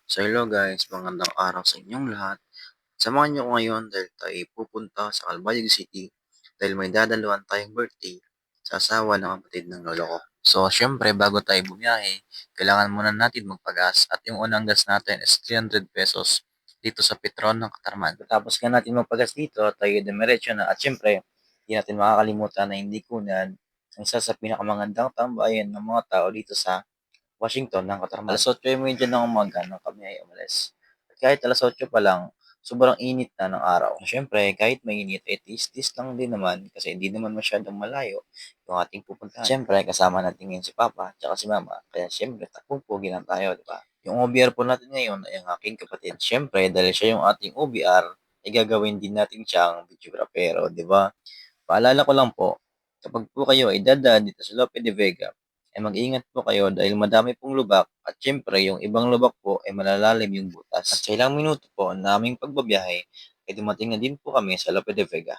So hello guys, magandang araw sa inyong lahat. Samahan niyo ko ngayon dahil tayo pupunta sa Calbayog City dahil may dadaluhan tayong birthday sa asawa ng kapatid ng lolo ko. So syempre bago tayo bumiyahe, kailangan muna natin magpagas at yung unang gas natin is 300 pesos dito sa Petron ng Katarman. Tapos ka natin magpagas dito, tayo dumiretso na at syempre, hindi natin makakalimutan na hindi kunan ang isa sa pinakamagandang tambayan ng mga tao dito sa Washington ng Katarman. Alas 8:30 ng umaga nang kami ay umalis. At kahit alas 8 pa lang, sobrang init na ng araw. Siyempre, kahit mainit, eh tis-tis lang din naman kasi hindi naman masyadong malayo yung ating pupuntahan. Siyempre, kasama natin ngayon si Papa at si Mama. Kaya siyempre, takbuhan lang tayo, di ba? Yung OBR po natin ngayon ay ang aking kapatid. At siyempre, dahil siya yung ating OBR, ay gagawin din natin siyang videograpero, di ba? Paalala ko lang po, kapag po kayo ay dadaan dito sa Lope de Vega, ay mag-ingat po kayo dahil madami pong lubak at syempre yung ibang lubak po ay malalalim yung butas. At sa ilang minuto po na aming pagbabiyahe ay dumating na din po kami sa Lope de Vega.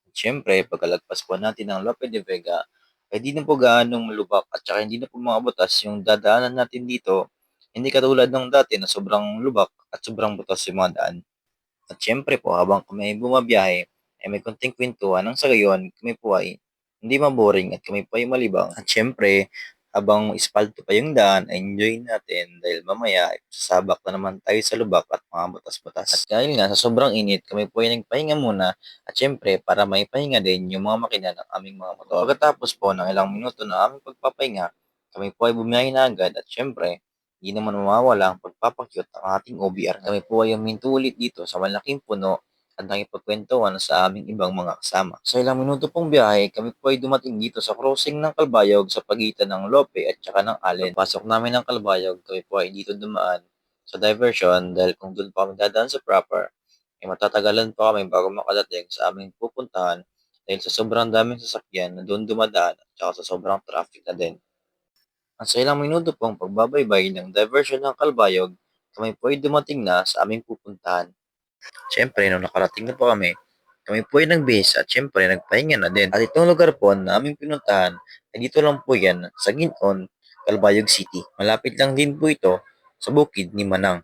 At syempre, pagkalagpas po natin ng Lope de Vega, ay di na po gaanong malubak at saka hindi na po mga butas yung dadaanan natin dito. Hindi katulad ng dati na sobrang lubak at sobrang butas yung mga daan. At syempre po, habang kami ay bumabiyahe, ay may konting kwentuhan nang sa gayon kami po ay hindi maboring at kami po ay malibang. At syempre, habang espalto pa yung daan, ay enjoy natin dahil mamaya ay sasabak na naman tayo sa lubak at mga butas-butas. At dahil nga sa sobrang init, kami po ay nagpahinga muna at syempre para may pahinga din yung mga makina ng aming mga motor. Pagkatapos po ng ilang minuto na aming pagpapahinga, kami po ay bumiyahe na agad at syempre, hindi naman mawawala ang pagpapakyut ng ating OBR. Kami po ay huminto ulit dito sa malaking puno at nakipagkwentuhan sa aming ibang mga kasama. Sa ilang minuto pong biyahe, kami po ay dumating dito sa crossing ng Calbayog sa pagitan ng Lope at saka ng Allen. Pagpasok namin ng Calbayog, kami po ay dito dumaan sa diversion dahil kung doon pa kami dadaan sa proper, ay matatagalan pa kami bago makadating sa aming pupuntahan dahil sa sobrang daming sasakyan na doon dumadaan at saka sa sobrang traffic na din. At sa ilang minuto pong pagbabaybay ng diversion ng Kalbayog, kami po ay dumating na sa aming pupuntahan. Siyempre, nung nakarating na po kami po ay nagbihis at siyempre nagpahinga na din. At itong lugar po na aming pinuntahan ay dito lang po yan sa Ginon, Calbayog City. Malapit lang din po ito sa bukid ni Manang.